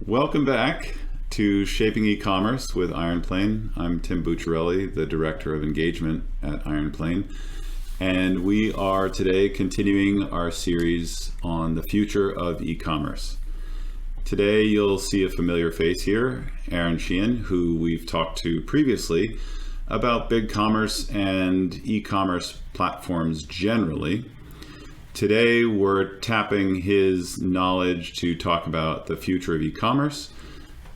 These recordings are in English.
Welcome back to Shaping E-commerce with Ironplane. I'm Tim Bucciarelli, the Director of Engagement at Ironplane. And we are today continuing our series on the future of e-commerce. Today you'll see a familiar face here, Aaron Sheehan, who we've talked to previously about BigCommerce and e-commerce platforms generally. Today, we're tapping his knowledge to talk about the future of e-commerce.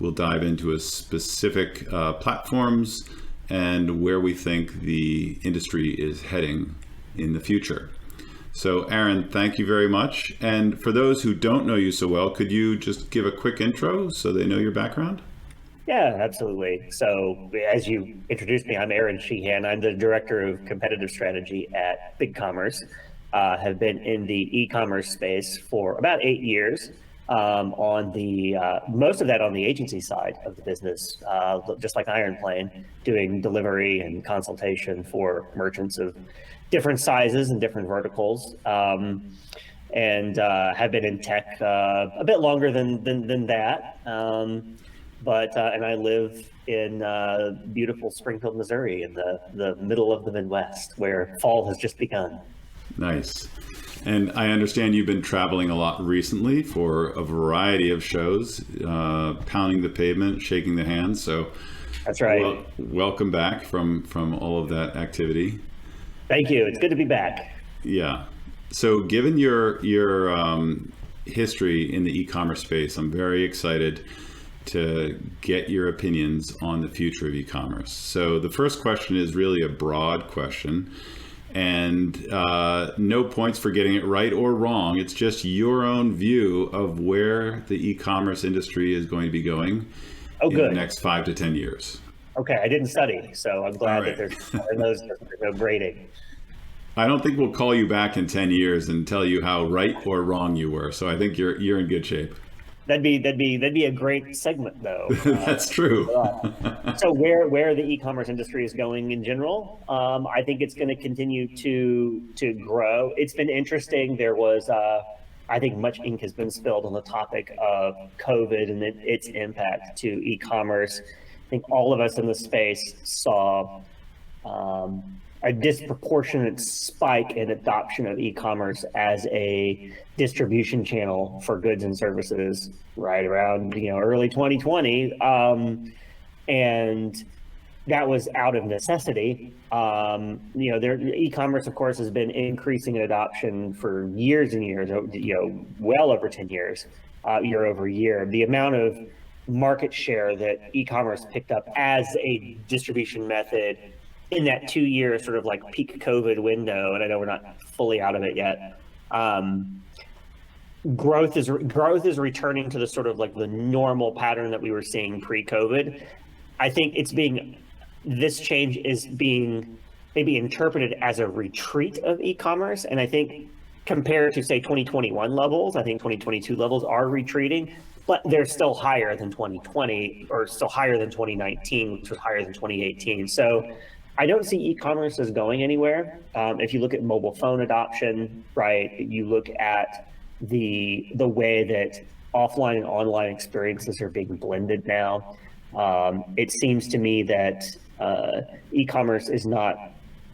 We'll dive into a specific platforms and where we think the industry is heading in the future. So Aaron, thank you very much. And for those who don't know you so well, could you just give a quick intro so they know your background? Yeah, absolutely. So as you introduced me, I'm Aaron Sheehan. I'm the Director of Competitive Strategy at BigCommerce. Have been in the e-commerce space for about 8 years, on the most of that on the agency side of the business, just like Ironplane, doing delivery and consultation for merchants of different sizes and different verticals, and have been in tech a bit longer than that. But I live in beautiful Springfield, Missouri, in the middle of the Midwest, where fall has just begun. Nice. And I understand you've been traveling a lot recently for a variety of shows, pounding the pavement, shaking the hands. So that's right. Welcome back from all of that activity. Thank you. It's good to be back. Yeah. So given your history in the e-commerce space, I'm very excited to get your opinions on the future of e-commerce. So the first question is really a broad question. And no points for getting it right or wrong. It's just your own view of where the e-commerce industry is going to be going in the next 5 to 10 years. Okay, I didn't study, so I'm glad that there's no grading. I don't think we'll call you back in 10 years and tell you how right or wrong you were. So I think you're in good shape. That'd be a great segment, though. That's true. So where the e-commerce industry is going in general, I think it's going to continue to grow. It's been interesting. There was, I think, much ink has been spilled on the topic of COVID and its impact to e-commerce. I think all of us in the space saw a disproportionate spike in adoption of e-commerce as a distribution channel for goods and services right around early 2020, and that was out of necessity. E-commerce, of course, has been increasing in adoption for years and years, well over 10 years, year over year. The amount of market share that e-commerce picked up as a distribution method in that 2-year sort of like peak COVID window, and I know we're not fully out of it yet, growth is returning to the sort of like the normal pattern that we were seeing pre-COVID. I think this change is being maybe interpreted as a retreat of e-commerce, and I think compared to say 2021 levels, I think 2022 levels are retreating, but they're still higher than 2020 or still higher than 2019, which was higher than 2018. So I don't see e-commerce as going anywhere. If you look at mobile phone adoption, right, you look at the way that offline and online experiences are being blended now. It seems to me that e-commerce is not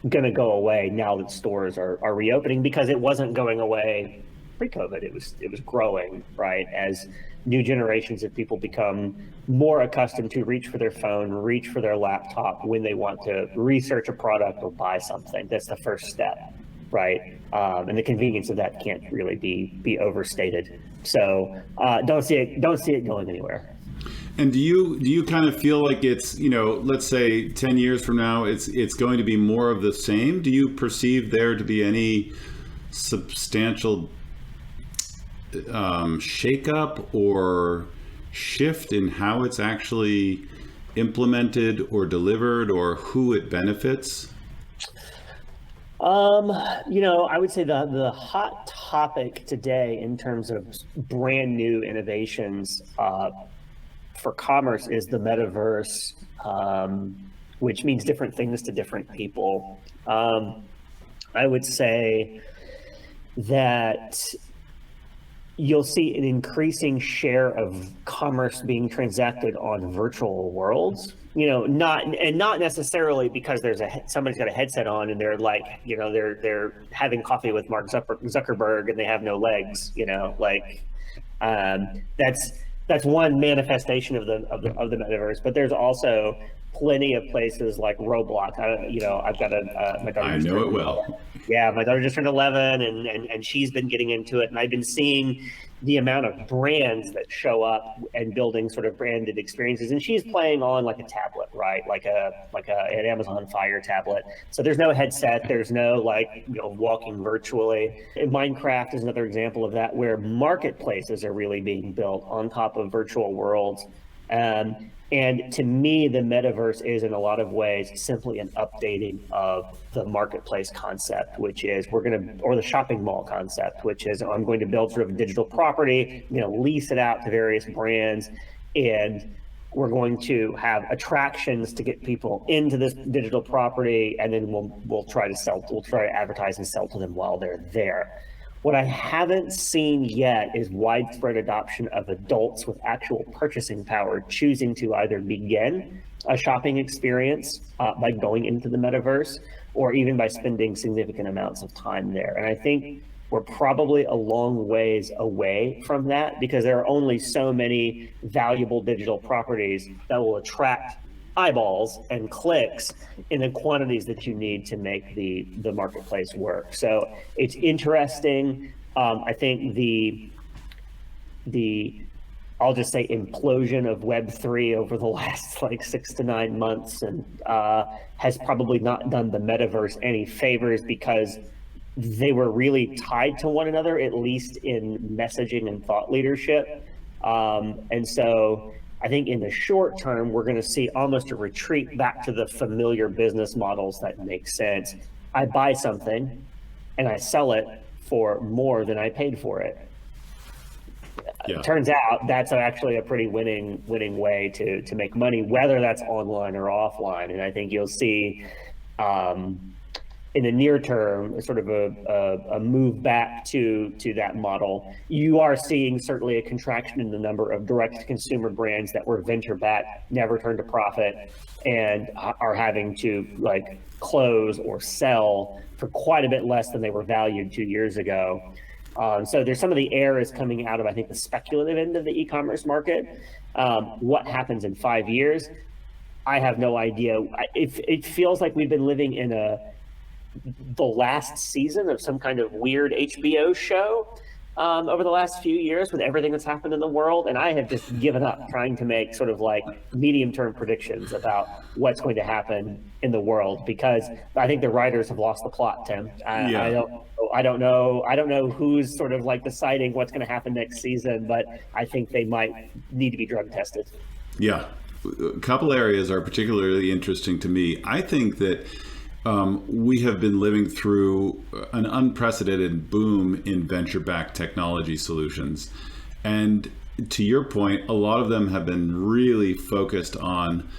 going to go away now that stores are reopening, because it wasn't going away pre-COVID. It was growing, right, as new generations of people become more accustomed to reach for their phone, reach for their laptop when they want to research a product or buy something. That's the first step, right? And the convenience of that can't really be overstated. So don't see it going anywhere. And do you kind of feel like it's, let's say 10 years from now, it's going to be more of the same? Do you perceive there to be any substantial shakeup or shift in how it's actually implemented or delivered, or who it benefits? I would say the hot topic today in terms of brand new innovations for commerce is the Metaverse, which means different things to different people. I would say that you'll see an increasing share of commerce being transacted on virtual worlds. Not necessarily because somebody's got a headset on and they're like, they're having coffee with Mark Zuckerberg and they have no legs. That's one manifestation of the metaverse. But there's also plenty of places like Roblox. I've got my daughter. I know it well. Yeah, my daughter just turned 11, and she's been getting into it, and I've been seeing the amount of brands that show up and building sort of branded experiences, and she's playing on like a tablet, right? Like an Amazon Fire tablet. So there's no headset, there's no walking virtually. And Minecraft is another example of that, where marketplaces are really being built on top of virtual worlds. And to me, the metaverse is in a lot of ways simply an updating of the marketplace concept, which is or the shopping mall concept, which is I'm going to build sort of a digital property, lease it out to various brands, and we're going to have attractions to get people into this digital property, and then we'll try to advertise and sell to them while they're there. What I haven't seen yet is widespread adoption of adults with actual purchasing power choosing to either begin a shopping experience by going into the metaverse, or even by spending significant amounts of time there. And I think we're probably a long ways away from that, because there are only so many valuable digital properties that will attract eyeballs and clicks in the quantities that you need to make the marketplace work. So it's interesting. I think the I'll just say implosion of Web3 over the last 6 to 9 months and has probably not done the metaverse any favors, because they were really tied to one another, at least in messaging and thought leadership. And so I think in the short term, we're going to see almost a retreat back to the familiar business models that make sense. I buy something and I sell it for more than I paid for it. Yeah. Turns out that's actually a pretty winning way to make money, whether that's online or offline. And I think you'll see in the near term sort of a move back to that model. You are seeing certainly a contraction in the number of direct-to-consumer brands that were venture-backed, never turned a profit, and are having to close or sell for quite a bit less than they were valued 2 years ago. So there's some of the air is coming out of, I think, the speculative end of the e-commerce market. What happens in 5 years? I have no idea. It feels like we've been living in the last season of some kind of weird HBO show over the last few years with everything that's happened in the world. And I have just given up trying to make sort of medium-term predictions about what's going to happen in the world, because I think the writers have lost the plot, Tim. I don't know who's sort of deciding what's going to happen next season, but I think they might need to be drug tested. Yeah. A couple areas are particularly interesting to me. I think that we have been living through an unprecedented boom in venture-backed technology solutions. And to your point, a lot of them have been really focused on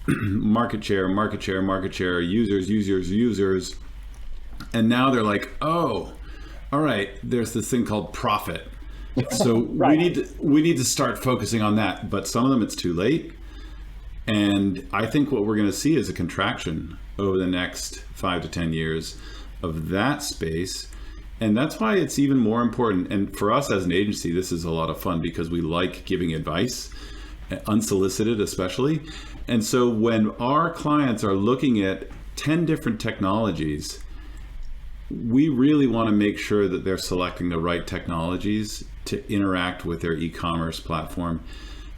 market share, users. And now they're like, oh, all right, there's this thing called profit. So right. we need to start focusing on that. But some of them, it's too late. And I think what we're going to see is a contraction over the next 5 to 10 years of that space. And that's why it's even more important. And for us as an agency, this is a lot of fun because we like giving advice, unsolicited especially. And so when our clients are looking at 10 different technologies, we really want to make sure that they're selecting the right technologies to interact with their e-commerce platform.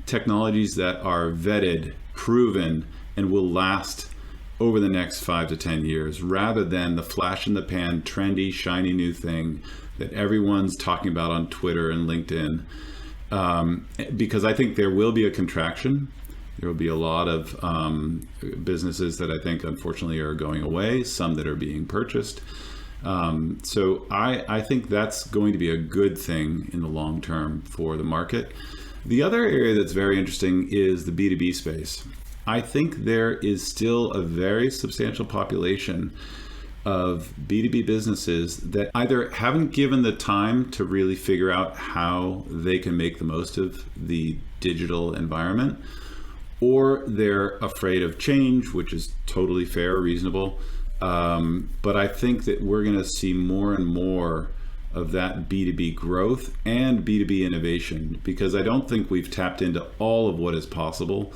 Technologies that are vetted, proven, and will last over the next 5 to 10 years, rather than the flash in the pan, trendy, shiny new thing that everyone's talking about on Twitter and LinkedIn. Because I think there will be a contraction. There will be a lot of businesses that I think unfortunately are going away, some that are being purchased. So I think that's going to be a good thing in the long term for the market. The other area that's very interesting is the B2B space. I think there is still a very substantial population of B2B businesses that either haven't given the time to really figure out how they can make the most of the digital environment, or they're afraid of change, which is totally fair, reasonable. But I think that we're going to see more and more of that B2B growth and B2B innovation, because I don't think we've tapped into all of what is possible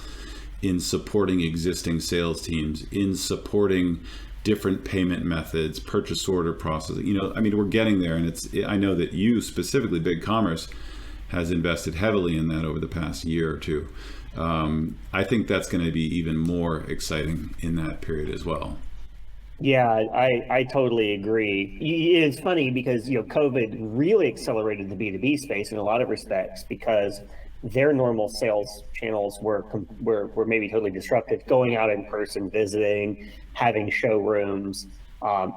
in supporting existing sales teams, in supporting different payment methods, purchase order processing. I mean, we're getting there, and I know that you specifically, BigCommerce, has invested heavily in that over the past year or two. I think that's going to be even more exciting in that period as well. Yeah, I totally agree. It's funny because COVID really accelerated the B2B space in a lot of respects, because their normal sales channels were maybe totally disrupted. Going out in person, visiting, having showrooms,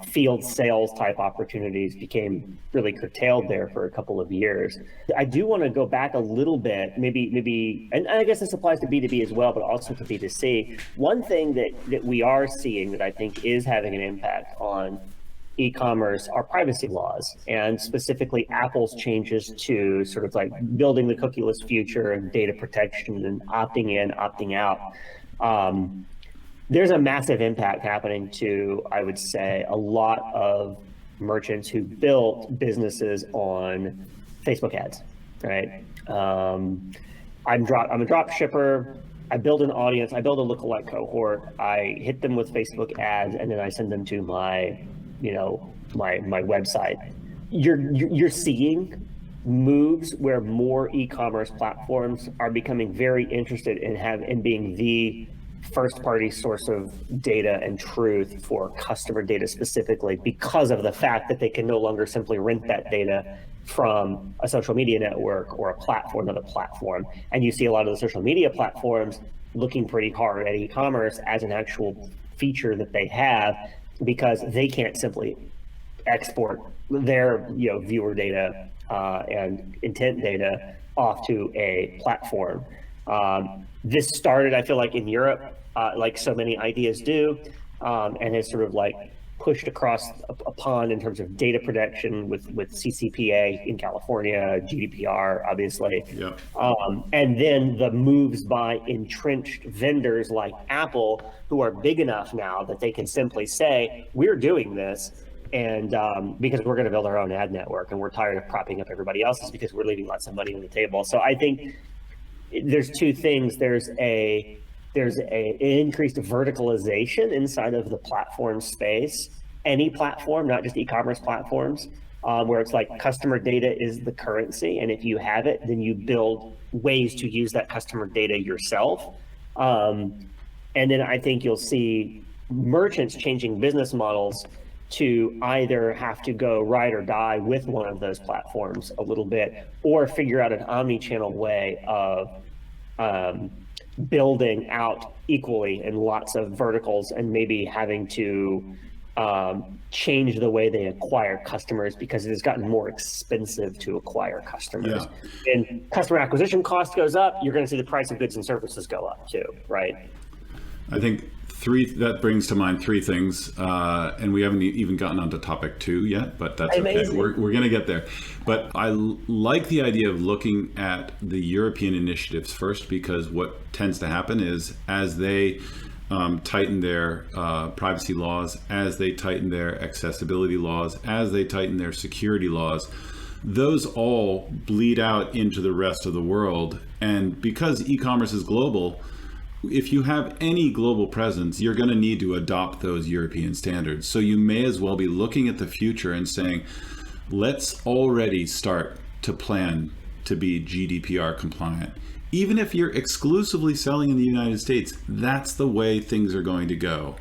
field sales type opportunities became really curtailed there for a couple of years. I do want to go back a little bit, maybe, and I guess this applies to B2B as well, but also to B2C. One thing that we are seeing that I think is having an impact on e-commerce are privacy laws, and specifically Apple's changes to sort of like building the cookieless future and data protection and opting in, opting out. There's a massive impact happening to, I would say, a lot of merchants who built businesses on Facebook ads, right? I'm a drop shipper. I build an audience. I build a lookalike cohort. I hit them with Facebook ads, and then I send them to my website. You're seeing moves where more e-commerce platforms are becoming very interested in being the first-party source of data and truth for customer data specifically, because of the fact that they can no longer simply rent that data from a social media network or a platform, another platform. And you see a lot of the social media platforms looking pretty hard at e-commerce as an actual feature that they have, because they can't simply export their viewer data and intent data off to a platform. This started, I feel like, in Europe, like so many ideas do, and has sort of like pushed across a pond in terms of data protection with CCPA in California, GDPR, obviously. Yep. And then the moves by entrenched vendors like Apple, who are big enough now that they can simply say, we're doing this, and because we're going to build our own ad network, and we're tired of propping up everybody else's because we're leaving lots of money on the table. So I think there's two things. There's a increased verticalization inside of the platform space, any platform, not just e-commerce platforms, where it's like customer data is the currency, and if you have it, then you build ways to use that customer data yourself. And then I think you'll see merchants changing business models to either have to go ride or die with one of those platforms a little bit, or figure out an omni-channel way of building out equally in lots of verticals, and maybe having to change the way they acquire customers, because it has gotten more expensive to acquire customers. Yeah. And customer acquisition cost goes up, you're going to see the price of goods and services go up too, right? I think that brings to mind three things, and we haven't even gotten onto topic 2 yet, but that's amazing. Okay. We're going to get there. But I like the idea of looking at the European initiatives first, because what tends to happen is, as they tighten their privacy laws, as they tighten their accessibility laws, as they tighten their security laws, those all bleed out into the rest of the world. And because e-commerce is global, if you have any global presence, you're going to need to adopt those European standards. So you may as well be looking at the future and saying, let's already start to plan to be GDPR compliant. Even if you're exclusively selling in the United States, that's the way things are going to go.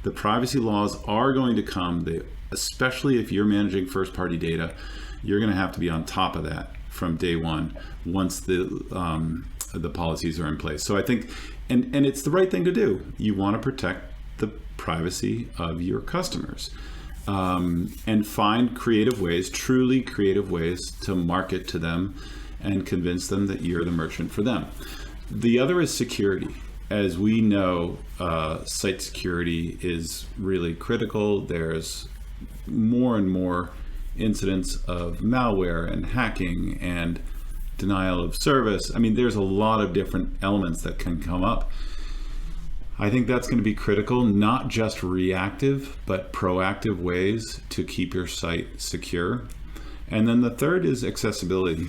The privacy laws are going to come, especially if you're managing first-party data. You're going to have to be on top of that from day one, once the policies are in place. So I think, and it's the right thing to do. You want to protect the privacy of your customers, and find creative ways, truly creative ways, to market to them and convince them that you're the merchant for them. The other is security. As we know, site security is really critical. There's more and more incidents of malware and hacking and denial of service. I mean, there's a lot of different elements that can come up. I think that's going to be critical, not just reactive, but proactive ways to keep your site secure. And then the third is accessibility.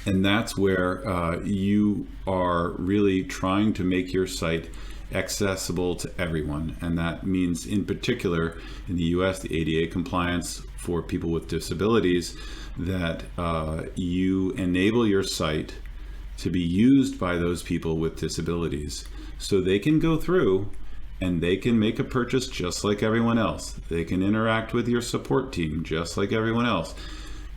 And that's where you are really trying to make your site accessible to everyone. And that means, in particular, in the US, the ADA compliance for people with disabilities, that you enable your site to be used by those people with disabilities. So they can go through and they can make a purchase just like everyone else. They can interact with your support team just like everyone else.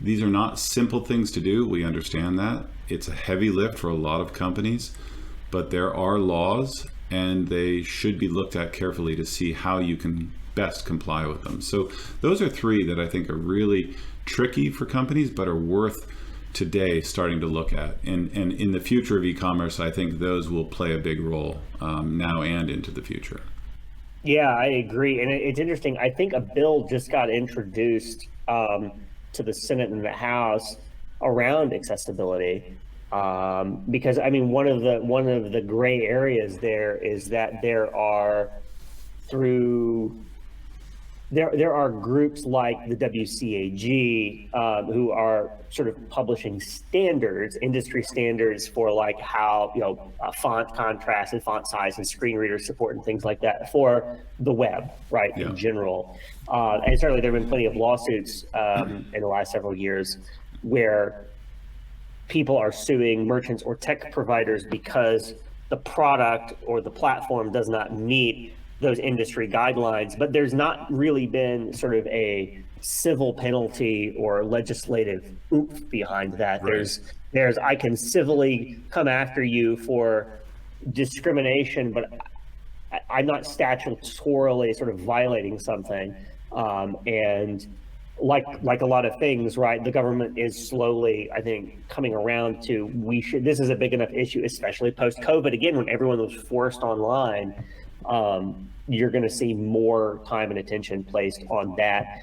These are not simple things to do. We understand that. It's a heavy lift for a lot of companies, but there are laws and they should be looked at carefully to see how you can best comply with them. So those are three that I think are really tricky for companies, but are worth today starting to look at. And in the future of e-commerce, I think those will play a big role now and into the future. Yeah, I agree. And it's interesting. I think a bill just got introduced to the Senate and the House around accessibility. Because I mean, one of the gray areas there is that there are groups like the WCAG who are sort of publishing standards, industry standards for like how, font contrast and font size and screen reader support and things like that for the web, right, in general. And certainly there have been plenty of lawsuits in the last several years where people are suing merchants or tech providers because the product or the platform does not meet those industry guidelines, but there's not really been sort of a civil penalty or legislative oomph behind that. Right. There's I can civilly come after you for discrimination, but I'm not statutorily sort of violating something. And like a lot of things, right, the government is slowly, I think, coming around to this is a big enough issue, especially post-COVID, again, when everyone was forced online. You're going to see more time and attention placed on that.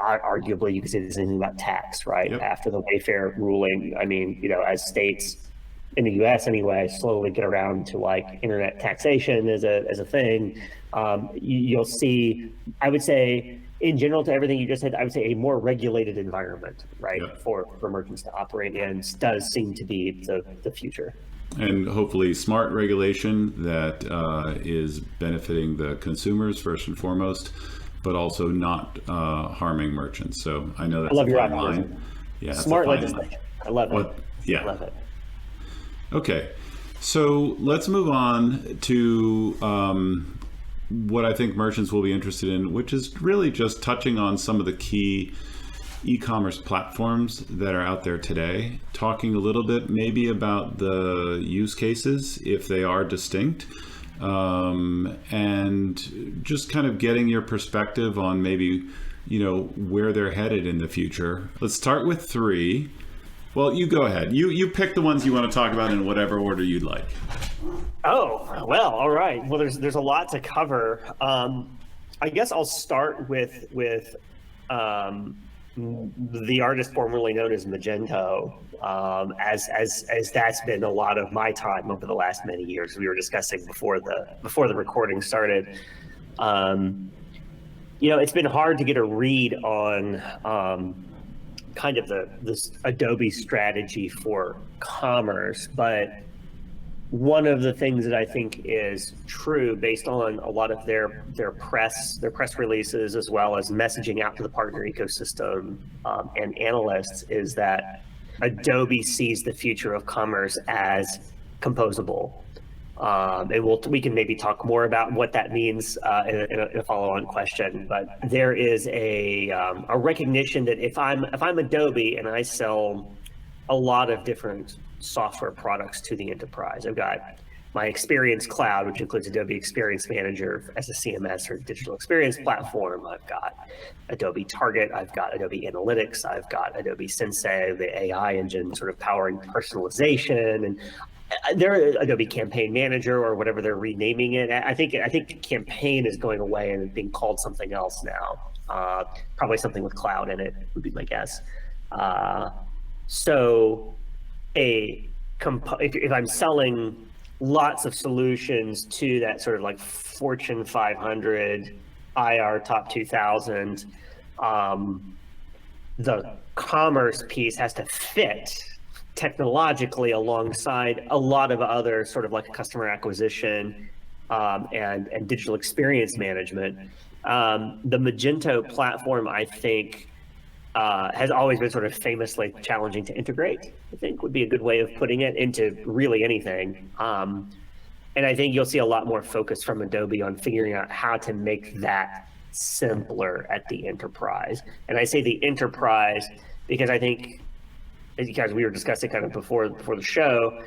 Arguably, you could say the same thing about tax, right? Yep. After the Wayfair ruling, I mean, as states in the U.S. anyway slowly get around to like internet taxation as a thing, you'll see, I would say, in general, to everything you just said, I would say a more regulated environment, right, for merchants to operate in does seem to be the future. And hopefully smart regulation that is benefiting the consumers first and foremost, but also not harming merchants. So I know that's a fine line. Yeah, smart legislation. I love it. Yeah. I love it. Okay, so let's move on to what I think merchants will be interested in, which is really just touching on some of the key e-commerce platforms that are out there today, talking a little bit maybe about the use cases if they are distinct, and just kind of getting your perspective on maybe where they're headed in the future. Let's start with three. Well, you go ahead. You pick the ones you want to talk about in whatever order you'd like. Oh, well, all right. Well, there's a lot to cover. I guess I'll start with the artist formerly known as Magento, as that's been a lot of my time over the last many years. We were discussing before the recording started. It's been hard to get a read on kind of this Adobe strategy for commerce, but one of the things that I think is true based on a lot of their press releases, as well as messaging out to the partner ecosystem and analysts, is that Adobe sees the future of commerce as composable. And we can maybe talk more about what that means in a follow-on question. But there is a recognition that if I'm Adobe and I sell a lot of different software products to the enterprise, I've got my Experience Cloud, which includes Adobe Experience Manager as a CMS or digital experience platform. I've got Adobe Target. I've got Adobe Analytics. I've got Adobe Sensei, the AI engine sort of powering personalization, and they're Adobe Campaign Manager or whatever they're renaming it. I think Campaign is going away and being called something else now. Probably something with cloud in it would be my guess. So if I'm selling lots of solutions to that sort of like Fortune 500, IR top 2000, the commerce piece has to fit technologically alongside a lot of other sort of like customer acquisition and digital experience management. The Magento platform, I think, has always been sort of famously challenging to integrate, I think would be a good way of putting it, into really anything. And I think you'll see a lot more focus from Adobe on figuring out how to make that simpler at the enterprise. And I say the enterprise because I think, as you guys, we were discussing kind of before the show,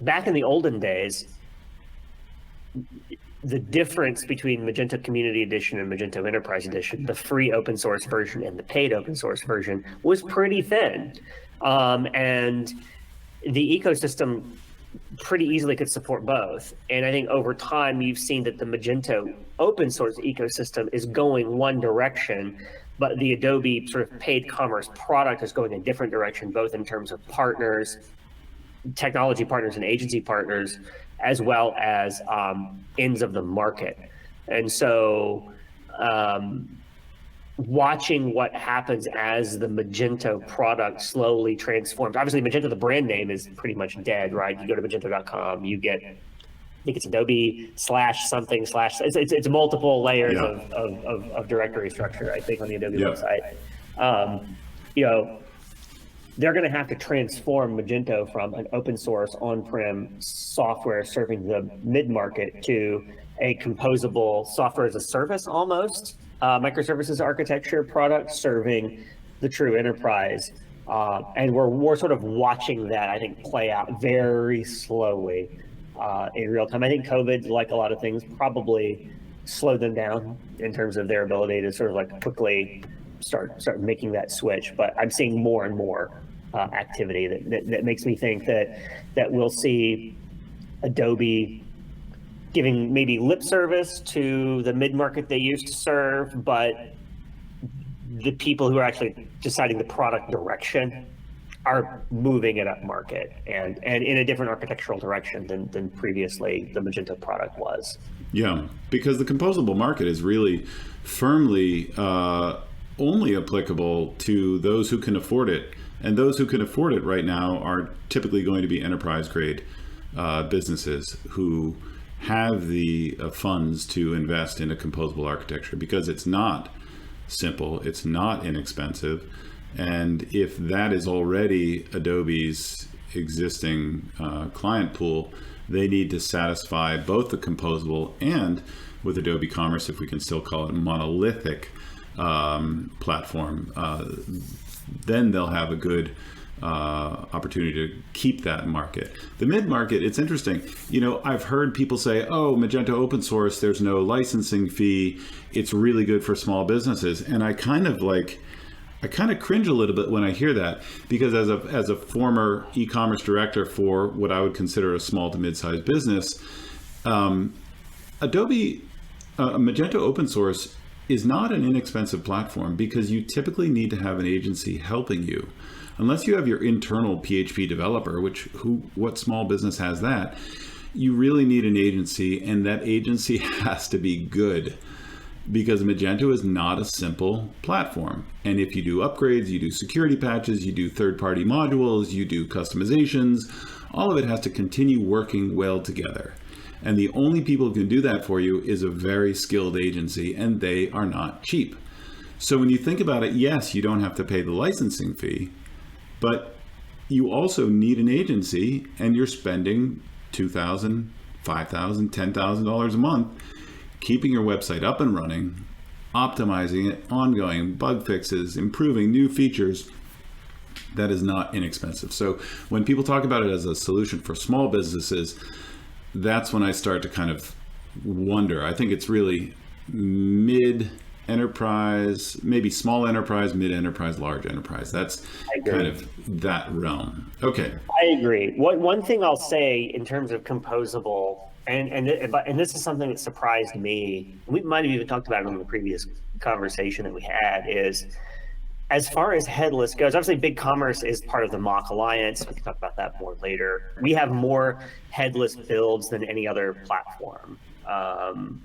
back in the olden days, the difference between Magento Community Edition and Magento Enterprise Edition, the free open source version and the paid open source version, was pretty thin. And the ecosystem pretty easily could support both. And I think over time, you've seen that the Magento open source ecosystem is going one direction, but the Adobe sort of paid commerce product is going a different direction, both in terms of partners, technology partners and agency partners, as well as ends of the market. And so watching what happens as the Magento product slowly transforms. Obviously, Magento, the brand name, is pretty much dead, right? You go to magento.com, you get, I think it's Adobe / something / it's multiple layers of directory structure, I think, on the Adobe website. They're going to have to transform Magento from an open source on-prem software serving the mid-market to a composable software as a service, almost microservices architecture product serving the true enterprise. And we're sort of watching that, I think, play out very slowly in real time. I think COVID, like a lot of things, probably slowed them down in terms of their ability to sort of like quickly start making that switch. But I'm seeing more and more activity that makes me think that we'll see Adobe giving maybe lip service to the mid-market they used to serve, but the people who are actually deciding the product direction are moving it up market and in a different architectural direction than previously the Magento product was. Yeah, because the composable market is really firmly only applicable to those who can afford it. And those who can afford it right now are typically going to be enterprise grade businesses who have the funds to invest in a composable architecture, because it's not simple, it's not inexpensive. And if that is already Adobe's existing client pool, they need to satisfy both the composable and, with Adobe Commerce, if we can still call it monolithic platform, then they'll have a good opportunity to keep that market. The mid-market, it's interesting. I've heard people say, oh, Magento open source, there's no licensing fee. It's really good for small businesses. And I kind of cringe a little bit when I hear that, because as a former e-commerce director for what I would consider a small to mid-sized business, Adobe Magento open source is not an inexpensive platform, because you typically need to have an agency helping you. Unless you have your internal PHP developer, what small business has that? You really need an agency, and that agency has to be good, because Magento is not a simple platform. And if you do upgrades, you do security patches, you do third-party modules, you do customizations, all of it has to continue working well together. And the only people who can do that for you is a very skilled agency, and they are not cheap. So when you think about it, yes, you don't have to pay the licensing fee, but you also need an agency, and you're spending $2,000, $5,000, $10,000 a month keeping your website up and running, optimizing it, ongoing bug fixes, improving new features. That is not inexpensive. So when people talk about it as a solution for small businesses, that's when I start to kind of wonder. I think it's really mid-enterprise, maybe small enterprise, mid-enterprise, large enterprise. That's kind of that realm. Okay. I agree. One thing I'll say in terms of composable And this is something that surprised me. We might have even talked about it on the previous conversation that we had. Is as far as headless goes, obviously BigCommerce is part of the Mock Alliance. We can talk about that more later. We have more headless builds than any other platform.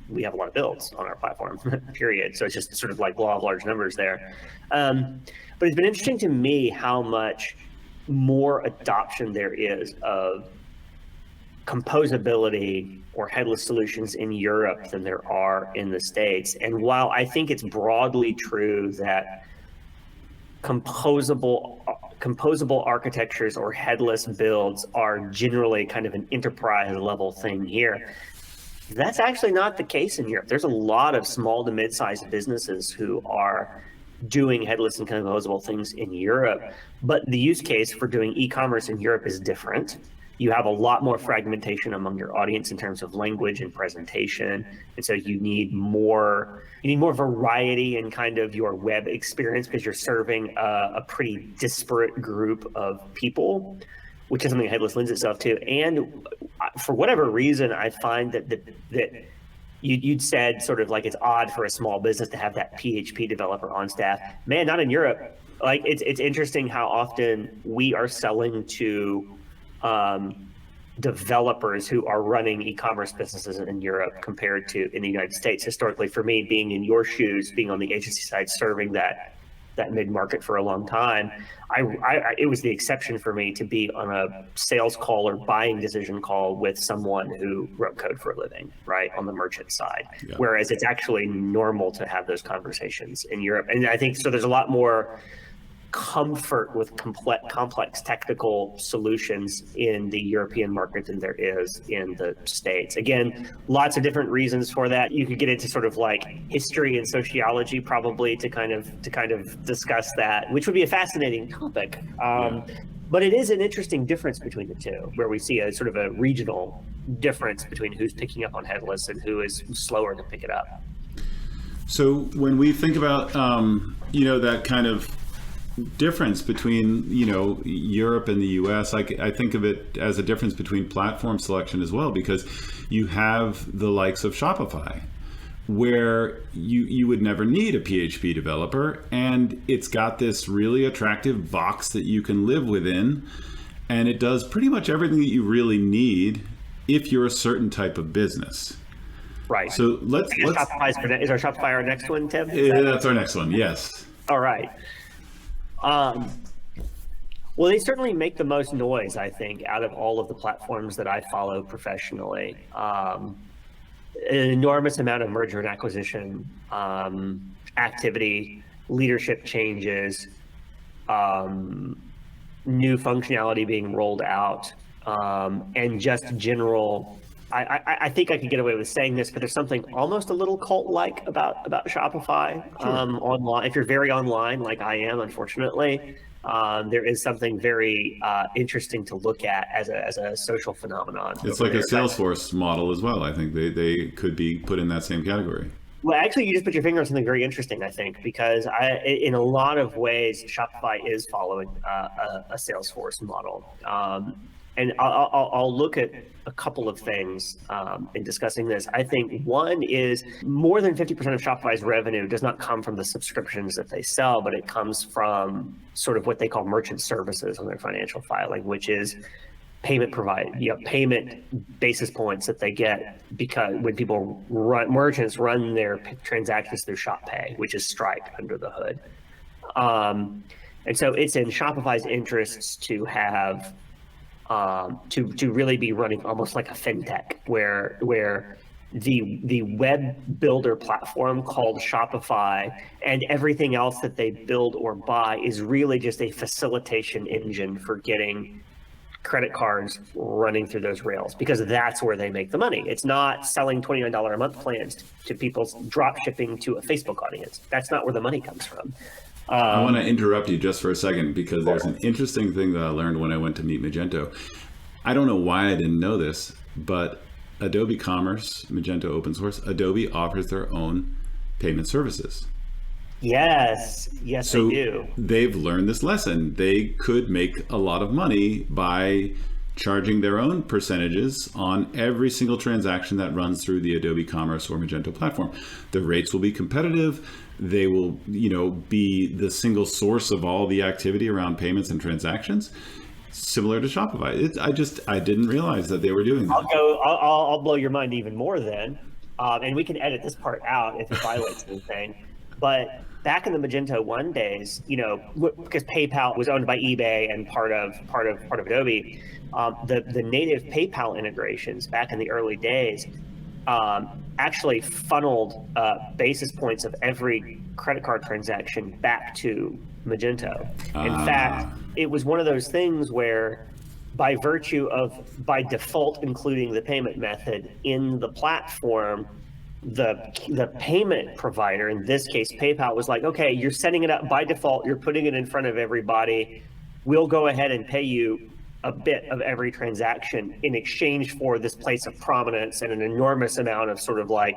We have a lot of builds on our platform, period. So it's just sort of like law of large numbers there. But it's been interesting to me how much more adoption there is of composability or headless solutions in Europe than there are in the States. And while I think it's broadly true that composable architectures or headless builds are generally kind of an enterprise level thing here, that's actually not the case in Europe. There's a lot of small to mid-sized businesses who are doing headless and composable things in Europe, but the use case for doing e-commerce in Europe is different. You have a lot more fragmentation among your audience in terms of language and presentation, and so you need more variety in kind of your web experience because you're serving a pretty disparate group of people, which is something headless lends itself to. And for whatever reason, I find that you'd said sort of like it's odd for a small business to have that PHP developer on staff. Man, not in Europe. Like it's interesting how often we are selling to developers who are running e-commerce businesses in Europe compared to in the United States. Historically, for me, being in your shoes, being on the agency side, serving that mid-market for a long time, it was the exception for me to be on a sales call or buying decision call with someone who wrote code for a living, right, on the merchant side. Yeah. Whereas it's actually normal to have those conversations in Europe. And I think so there's a lot more comfort with complex technical solutions in the European market than there is in the States. Again, lots of different reasons for that. You could get into sort of like history and sociology probably to kind of discuss that, which would be a fascinating topic. But it is an interesting difference between the two, where we see a sort of a regional difference between who's picking up on headless and who is slower to pick it up. So when we think about that kind of difference between Europe and the US, I think of it as a difference between platform selection as well, because you have the likes of Shopify where you would never need a PHP developer, and it's got this really attractive box that you can live within, and it does pretty much everything that you really need if you're a certain type of business. Right. So let's is our Shopify our next one, Tim? That's our next one. Yes. All right. Well, they certainly make the most noise, I think, out of all of the platforms that I follow professionally. An enormous amount of merger and acquisition activity, leadership changes, new functionality being rolled out, and just general. I think I could get away with saying this, but there's something almost a little cult-like about Shopify. Sure. Online. If you're very online, like I am, unfortunately, there is something very interesting to look at as a social phenomenon. It's like a salesforce model as well. I think they could be put in that same category. Well, actually, you just put your finger on something very interesting, I think, because in a lot of ways, Shopify is following a salesforce model. And I'll look at a couple of things in discussing this. I think one is more than 50% of Shopify's revenue does not come from the subscriptions that they sell, but it comes from sort of what they call merchant services on their financial filing, which is payment basis points that they get because when merchants run their transactions through ShopPay, which is Stripe under the hood. And so it's in Shopify's interests to have to really be running almost like a fintech, where the web builder platform called Shopify and everything else that they build or buy is really just a facilitation engine for getting credit cards running through those rails, because that's where they make the money. It's not selling $29 a month plans to people's drop shipping to a Facebook audience. That's not where the money comes from. I want to interrupt you just for a second, because there's an interesting thing that I learned when I went to meet Magento. I don't know why I didn't know this, but Adobe Commerce, Magento open source, Adobe offers their own payment services. Yes, they do. They've learned this lesson. They could make a lot of money by charging their own percentages on every single transaction that runs through the Adobe Commerce or Magento platform. The rates will be competitive. They will, be the single source of all the activity around payments and transactions, similar to Shopify. I didn't realize that they were doing that. I'll blow your mind even more then, and we can edit this part out if it violates anything. But back in the Magento 1 days, because PayPal was owned by eBay and part of Adobe, the native PayPal integrations back in the early days actually funneled basis points of every credit card transaction back to Magento. In fact, it was one of those things where by virtue of, by default, including the payment method in the platform, the payment provider, in this case PayPal, was like, okay, you're setting it up by default, you're putting it in front of everybody, we'll go ahead and pay you a bit of every transaction in exchange for this place of prominence and an enormous amount of sort of like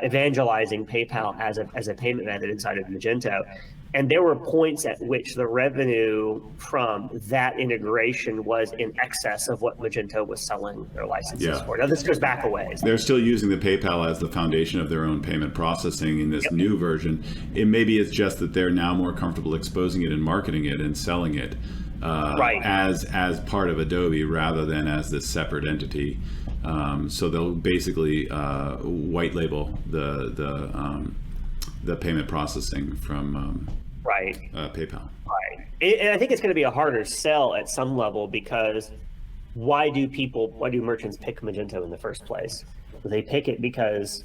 evangelizing PayPal as a payment method inside of Magento. And there were points at which the revenue from that integration was in excess of what Magento was selling their licenses for. Now, this goes back a ways. They're still using the PayPal as the foundation of their own payment processing in this new version. It's just that they're now more comfortable exposing it and marketing it and selling it as part of Adobe rather than as this separate entity. So they'll basically white label the payment processing from PayPal. Right. And I think it's going to be a harder sell at some level, because why do merchants pick Magento in the first place? They pick it because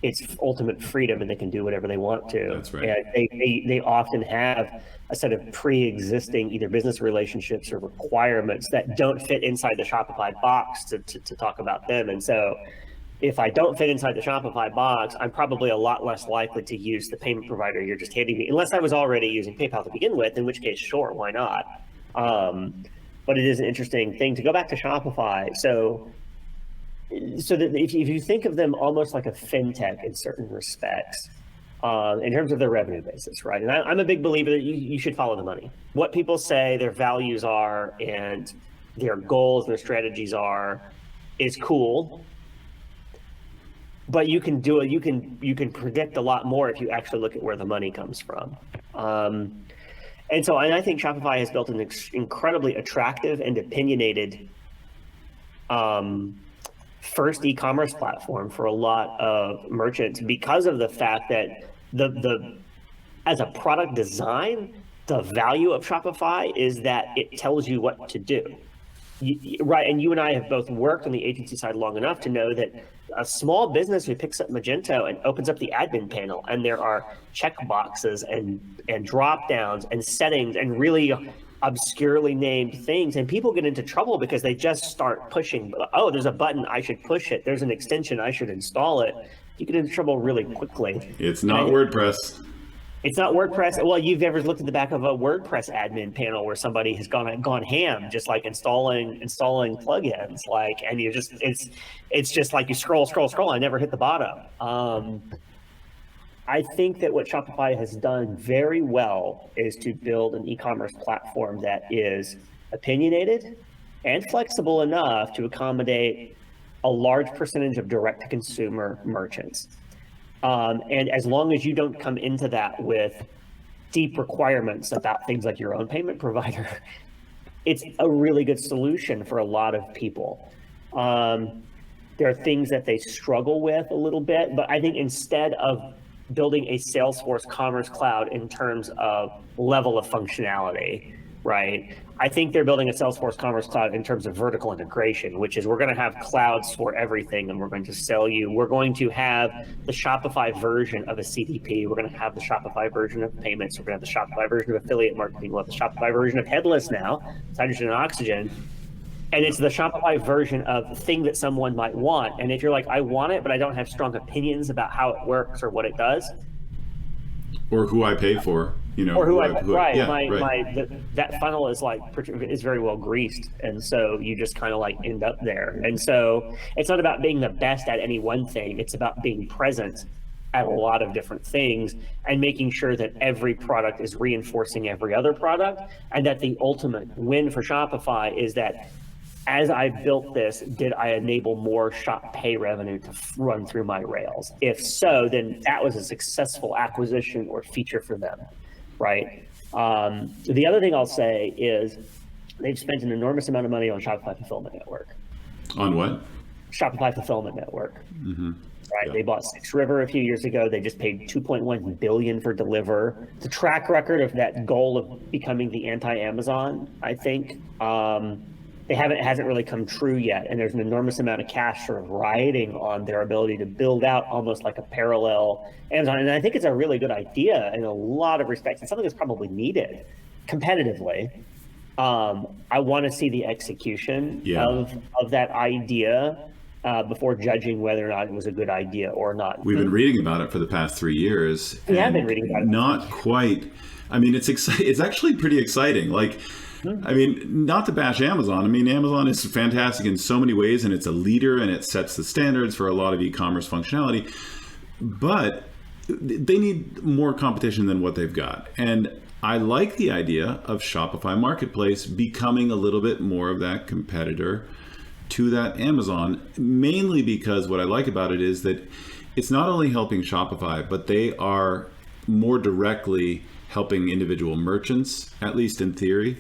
it's ultimate freedom and they can do whatever they want to. That's right. And they often have a set of pre-existing either business relationships or requirements that don't fit inside the Shopify box to talk about them. And so if I don't fit inside the Shopify box, I'm probably a lot less likely to use the payment provider you're just handing me, unless I was already using PayPal to begin with, in which case, sure, why not? But it is an interesting thing to go back to Shopify. So that if you think of them almost like a fintech in certain respects, in terms of their revenue basis, right? And I'm a big believer that you should follow the money. What people say their values are and their goals, their strategies are, is cool. But you can do it. You can predict a lot more if you actually look at where the money comes from. And I think Shopify has built an incredibly attractive and opinionated first e-commerce platform for a lot of merchants, because of the fact that the as a product design, the value of Shopify is that it tells you what to do. Right, and you and I have both worked on the agency side long enough to know that a small business who picks up Magento and opens up the admin panel, and there are check boxes and drop downs and settings and really obscurely named things, and people get into trouble because they just start pushing. Oh, there's a button, I should push it. There's an extension, I should install it. You get into trouble really quickly. It's not WordPress. It's not WordPress. Well, you've ever looked at the back of a WordPress admin panel where somebody has gone ham, just like installing plugins, and you just it's just like you scroll. I never hit the bottom. I think that what Shopify has done very well is to build an e-commerce platform that is opinionated and flexible enough to accommodate a large percentage of direct-to-consumer merchants. And as long as you don't come into that with deep requirements about things like your own payment provider, it's a really good solution for a lot of people. There are things that they struggle with a little bit, but I think instead of building a Salesforce Commerce Cloud in terms of level of functionality, right? I think they're building a Salesforce Commerce Cloud in terms of vertical integration, which is we're going to have clouds for everything, and we're going to have the Shopify version of a CDP. We're going to have the Shopify version of payments. We're going to have the Shopify version of affiliate marketing. We'll have the Shopify version of headless now, it's hydrogen and oxygen. And it's the Shopify version of the thing that someone might want. And if you're like, I want it, but I don't have strong opinions about how it works or what it does, or who I pay for, or that funnel is very well greased, and so you just kind of end up there. And so it's not about being the best at any one thing; it's about being present at a lot of different things, and making sure that every product is reinforcing every other product, and that the ultimate win for Shopify is that as I built this, did I enable more Shop Pay revenue to run through my rails? If so, then that was a successful acquisition or feature for them, right? The other thing I'll say is they've spent an enormous amount of money on Shopify Fulfillment Network. On what? Shopify Fulfillment Network. Mm-hmm. Right. Yeah. They bought Six River a few years ago. They just paid $2.1 billion for Deliver. The track record of that goal of becoming the anti-Amazon, I think, it hasn't really come true yet. And there's an enormous amount of cash sort of riding on their ability to build out almost like a parallel Amazon. And I think it's a really good idea in a lot of respects, and something that's probably needed competitively. I want to see the execution of that idea before judging whether or not it was a good idea or not. We've been reading about it for the past 3 years. We have been reading about it. Not quite. I mean, it's actually pretty exciting. Like, I mean, not to bash Amazon. I mean, Amazon is fantastic in so many ways, and it's a leader, and it sets the standards for a lot of e-commerce functionality. But they need more competition than what they've got. And I like the idea of Shopify Marketplace becoming a little bit more of that competitor to that Amazon, mainly because what I like about it is that it's not only helping Shopify, but they are more directly helping individual merchants, at least in theory.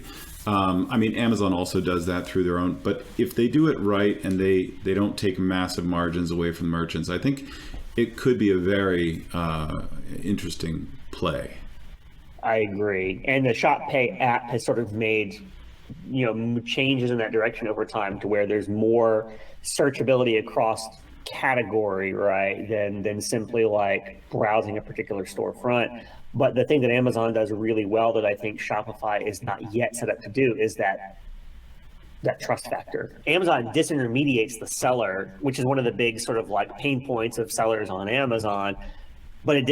I mean, Amazon also does that through their own, but if they do it right and they don't take massive margins away from merchants, I think it could be a very interesting play. I agree. And the Shop Pay app has sort of made changes in that direction over time to where there's more searchability across category, right, than simply like browsing a particular storefront. But the thing that Amazon does really well that I think Shopify is not yet set up to do is that trust factor. Amazon disintermediates the seller, which is one of the big sort of like pain points of sellers on Amazon. But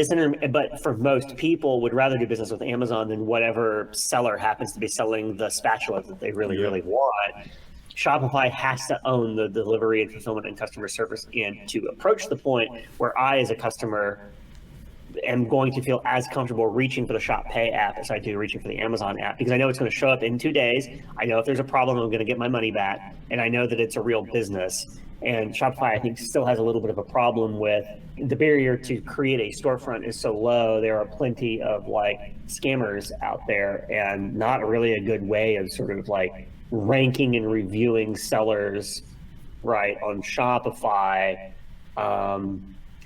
but for most people would rather do business with Amazon than whatever seller happens to be selling the spatula that they really want. Shopify has to own the delivery and fulfillment and customer service and to approach the point where I, as a customer, am going to feel as comfortable reaching for the Shop Pay app as I do reaching for the Amazon app, because I know it's going to show up in 2 days. I know if there's a problem, I'm going to get my money back, and I know that it's a real business. And Shopify, I think, still has a little bit of a problem with the barrier to create a storefront is so low. There are plenty of like scammers out there, and not really a good way of sort of like ranking and reviewing sellers, right, on Shopify.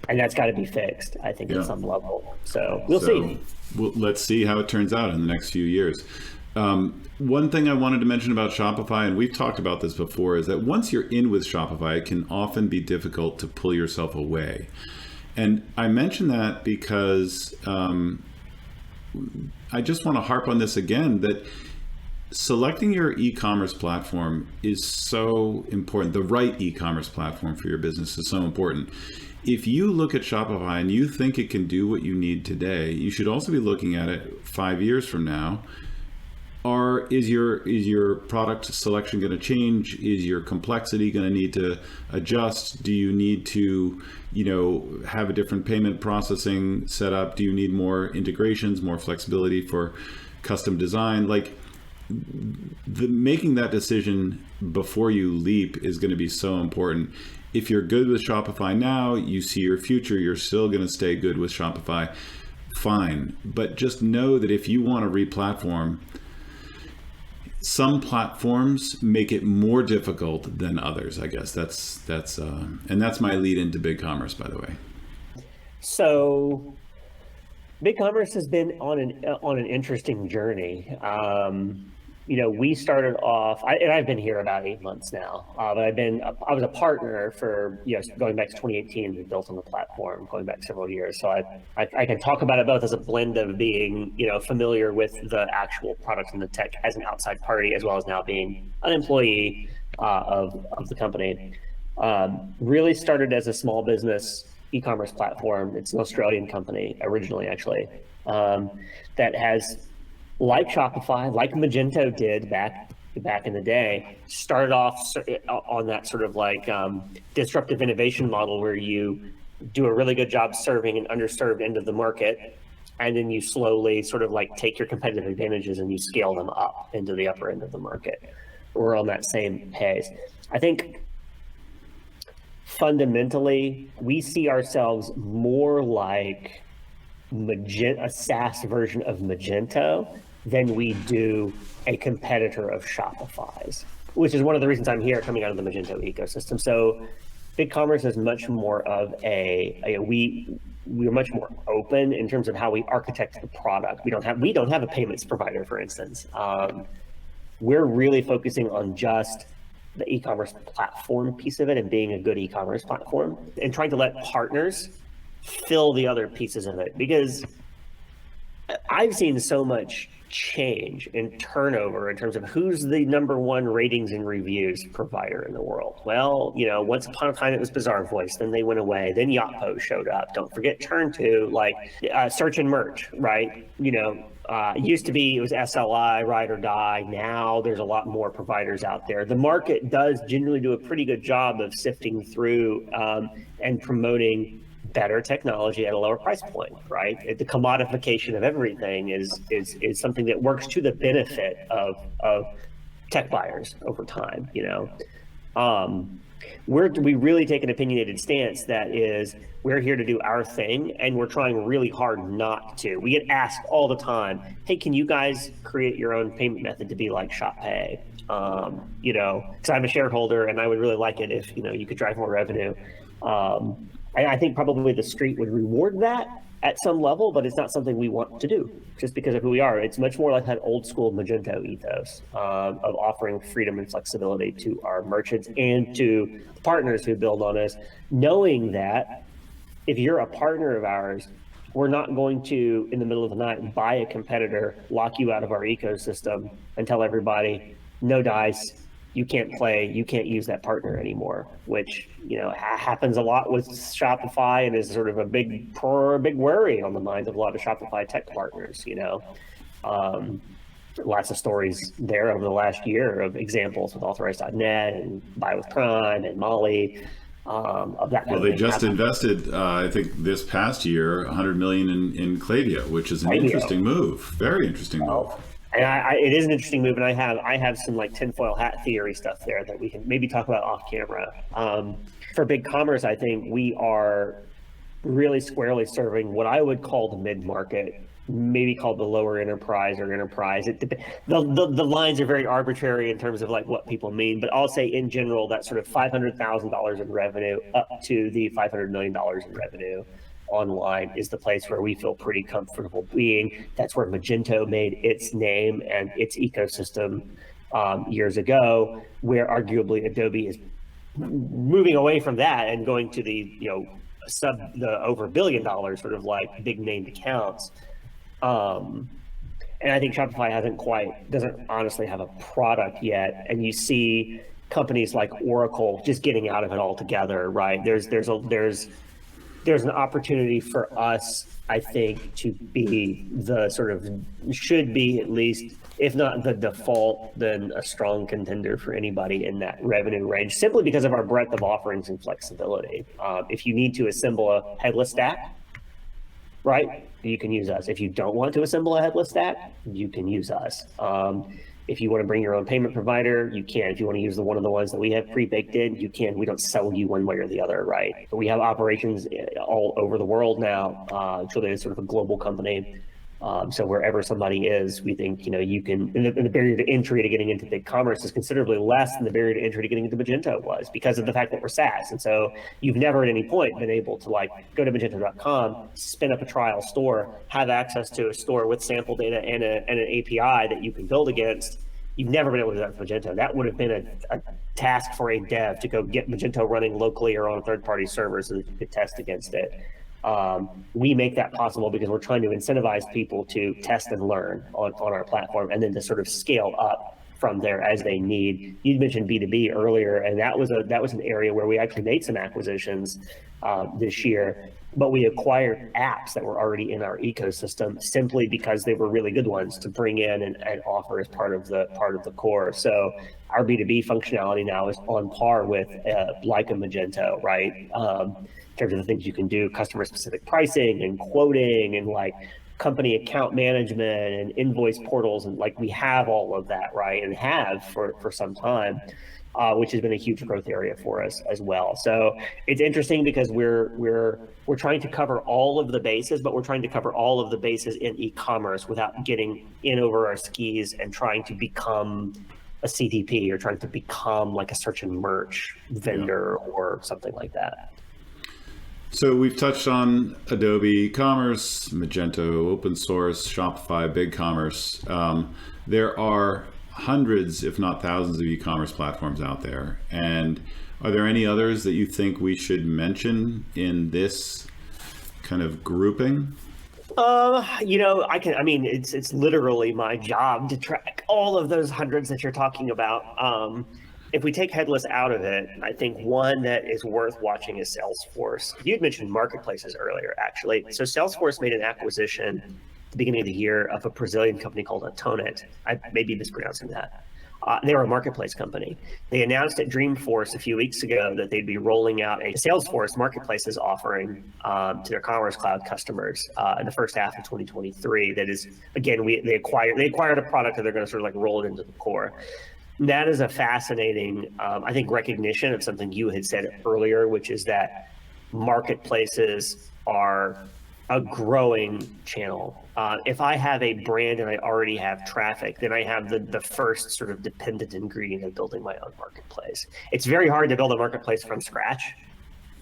And that's got to be fixed, I think, at some level. So we'll see. Well, let's see how it turns out in the next few years. One thing I wanted to mention about Shopify, and we've talked about this before, is that once you're in with Shopify, it can often be difficult to pull yourself away. And I mention that because I just want to harp on this again, that selecting your e-commerce platform is so important. The right e-commerce platform for your business is so important. If you look at Shopify and you think it can do what you need today, you should also be looking at it 5 years from now. Or is your product selection going to change? Is your complexity going to need to adjust? Do you need to, have a different payment processing set up? Do you need more integrations, more flexibility for custom design? Like, making that decision before you leap is going to be so important. If you're good with Shopify now, you see your future, you're still going to stay good with Shopify, fine. But just know that if you want to re-platform, some platforms make it more difficult than others. I guess that's my lead into BigCommerce, by the way. So BigCommerce has been on an interesting journey. We started off, and I've been here about 8 months now, but I was a partner for, going back to 2018, we built on the platform, going back several years. So I can talk about it both as a blend of being, familiar with the actual products and the tech as an outside party, as well as now being an employee of the company. Really started as a small business e-commerce platform. It's an Australian company originally, actually, that has, like Shopify, like Magento did back in the day, started off on that sort of like disruptive innovation model where you do a really good job serving an underserved end of the market, and then you slowly sort of like take your competitive advantages and you scale them up into the upper end of the market. We're on that same pace. I think fundamentally, we see ourselves more like a SaaS version of Magento than we do a competitor of Shopify's, which is one of the reasons I'm here coming out of the Magento ecosystem. So BigCommerce is much more of we're much more open in terms of how we architect the product. We don't have a payments provider, for instance. We're really focusing on just the e-commerce platform piece of it and being a good e-commerce platform, and trying to let partners fill the other pieces of it, because I've seen so much change and turnover in terms of who's the number one ratings and reviews provider in the world. Well, once upon a time it was Bazaar Voice, then they went away, then Yotpo showed up. Don't forget Turn2, like Search and Merch, right? Used to be it was SLI, Ride or Die. Now there's a lot more providers out there. The market does generally do a pretty good job of sifting through and promoting better technology at a lower price point, right? The commodification of everything is something that works to the benefit of tech buyers over time. We really take an opinionated stance that is, we're here to do our thing, and we're trying really hard not to. We get asked all the time, hey, can you guys create your own payment method to be like ShopPay? Because I'm a shareholder and I would really like it if you could drive more revenue. I think probably the street would reward that at some level, but it's not something we want to do just because of who we are. It's much more like that old school Magento ethos of offering freedom and flexibility to our merchants and to the partners who build on us, knowing that if you're a partner of ours, we're not going to, in the middle of the night, buy a competitor, lock you out of our ecosystem, and tell everybody, no dice, you can't play, you can't use that partner anymore, which happens a lot with Shopify and is sort of a big worry on the minds of a lot of Shopify tech partners. Lots of stories there over the last year of examples with Authorize.net and Buy with Prime and Molly. Of that. Well, they just invested, I think this past year, $100 million in Klaviyo, which is an interesting move, very interesting move. And it is an interesting move, and I have some like tinfoil hat theory stuff there that we can maybe talk about off camera. For BigCommerce, I think we are really squarely serving what I would call the mid-market, maybe called the lower enterprise or enterprise. The lines are very arbitrary in terms of like what people mean, but I'll say in general that sort of $500,000 in revenue up to the $500 million in revenue online is the place where we feel pretty comfortable being. That's where Magento made its name and its ecosystem years ago, where arguably Adobe is moving away from that and going to the over $1 billion sort of like big named accounts. And I think Shopify doesn't honestly have a product yet. And you see companies like Oracle just getting out of it altogether, right? There's an opportunity for us, I think, to be should be at least, if not the default, then a strong contender for anybody in that revenue range, simply because of our breadth of offerings and flexibility. If you need to assemble a headless stack, right, you can use us. If you don't want to assemble a headless stack, you can use us. If you want to bring your own payment provider, you can. If you want to use one of the ones that we have pre-baked in, you can. We don't sell you one way or the other, right? But we have operations all over the world now. Truly, it's sort of a global company. So wherever somebody is, we think you can. And the barrier to entry to getting into BigCommerce is considerably less than the barrier to entry to getting into Magento was, because of the fact that we're SaaS. And so you've never at any point been able to go to Magento.com, spin up a trial store, have access to a store with sample data and an API that you can build against. You've never been able to do that with Magento. That would have been a task for a dev to go get Magento running locally or on a third-party server so that you could test against it. We make that possible because we're trying to incentivize people to test and learn on our platform, and then to sort of scale up from there as they need. You mentioned B2B earlier, and that was an area where we actually made some acquisitions this year, but we acquired apps that were already in our ecosystem simply because they were really good ones to bring in and offer as part of the core. So our B2B functionality now is on par with like a Magento, right? in terms of the things you can do, customer specific pricing and quoting and like company account management and invoice portals. And like we have all of that, right? And have for some time, which has been a huge growth area for us as well. So it's interesting because we're trying to cover all of the bases, but we're trying to cover all of the bases in e-commerce without getting in over our skis and trying to become a CDP or trying to become like a search and merch vendor or something like that. So we've touched on Adobe eCommerce, Magento, open source, Shopify, BigCommerce. There are hundreds, if not thousands, of e-commerce platforms out there. And are there any others that you think we should mention in this kind of grouping? It's literally my job to track all of those hundreds that you're talking about. If we take headless out of it, I think one that is worth watching is Salesforce. You'd mentioned marketplaces earlier, actually. So Salesforce made an acquisition at the beginning of the year of a Brazilian company called Atonet. I may be mispronouncing that. They were a marketplace company. They announced at Dreamforce a few weeks ago that they'd be rolling out a Salesforce marketplaces offering to their Commerce Cloud customers in the first half of 2023. That is, again, they acquired a product that they're going to sort of like roll it into the core. That is a fascinating, I think, recognition of something you had said earlier, which is that marketplaces are a growing channel. If I have a brand and I already have traffic, then I have the first sort of dependent ingredient of building my own marketplace. It's very hard to build a marketplace from scratch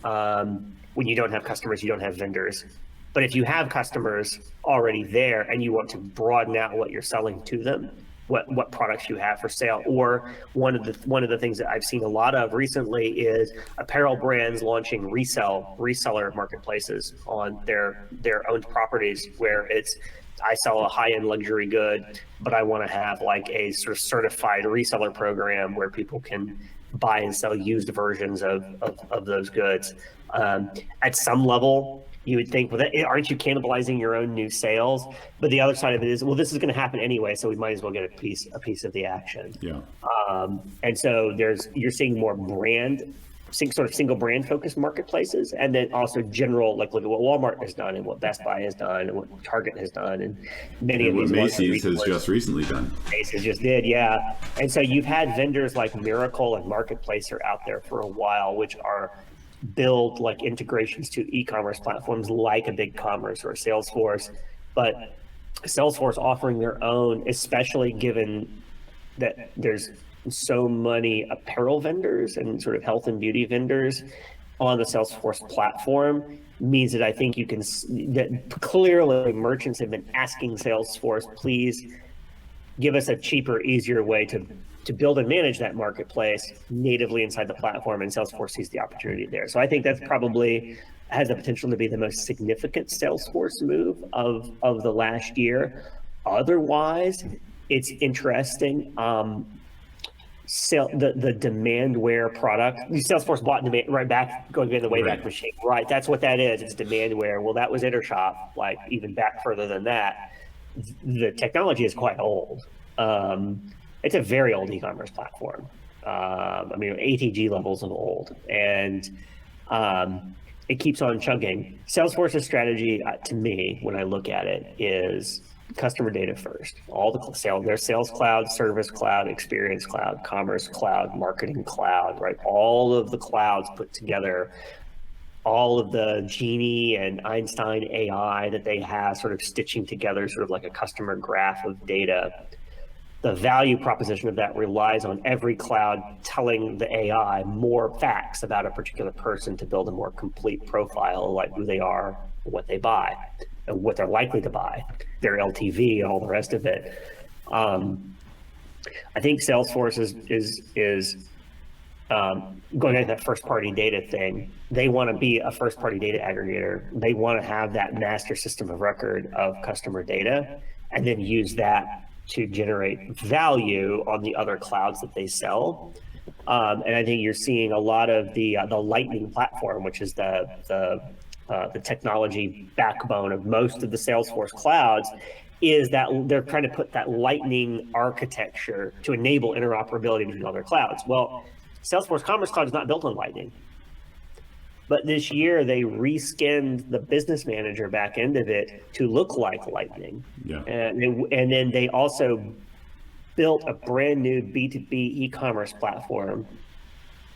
when you don't have customers, you don't have vendors. But if you have customers already there and you want to broaden out what you're selling to them, what products you have for sale, or one of the things that I've seen a lot of recently is apparel brands launching reseller marketplaces on their owned properties, where it's I sell a high-end luxury good, but I want to have like a sort of certified reseller program where people can buy and sell used versions of those goods. At some level, you would think, well, aren't you cannibalizing your own new sales? But the other side of it is, well, this is going to happen anyway, so we might as well get a piece of the action. Yeah. And so you're seeing more sort of single brand focused marketplaces, and then also general, like look at what Walmart has done and what Best Buy has done and what Target has done, and many of these. What Macy's has just recently done. Macy's just did, yeah. And so you've had vendors like Miracle and Marketplacer out there for a while, which are build like integrations to e-commerce platforms like a BigCommerce or a Salesforce, but Salesforce offering their own, especially given that there's so many apparel vendors and sort of health and beauty vendors on the Salesforce platform, means that I think that clearly merchants have been asking Salesforce, please give us a cheaper, easier way to build and manage that marketplace natively inside the platform, and Salesforce sees the opportunity there. So I think that's probably has the potential to be the most significant Salesforce move of the last year. Otherwise, it's interesting. The Demandware product, Salesforce bought demand right back, going in the Wayback Machine, right? That's what that is. It's Demandware. Well, that was Intershop, like even back further than that. The technology is quite old. It's a very old e-commerce platform. ATG levels of old, and it keeps on chugging. Salesforce's strategy, to me, when I look at it, is customer data first. All their Sales Cloud, Service Cloud, Experience Cloud, Commerce Cloud, Marketing Cloud, right? All of the clouds put together, all of the Genie and Einstein AI that they have sort of stitching together sort of like a customer graph of data. The value proposition of that relies on every cloud telling the AI more facts about a particular person to build a more complete profile, like who they are, what they buy, and what they're likely to buy, their LTV, and all the rest of it. I think Salesforce is going into that first-party data thing. They want to be a first-party data aggregator. They want to have that master system of record of customer data, and then use that to generate value on the other clouds that they sell. And I think you're seeing a lot of the Lightning platform, which is the technology backbone of most of the Salesforce clouds, is that they're trying to put that Lightning architecture to enable interoperability between other clouds. Well, Salesforce Commerce Cloud is not built on Lightning. But this year they reskinned the business manager back end of it to look like Lightning. Yeah. And then they also built a brand new B2B e-commerce platform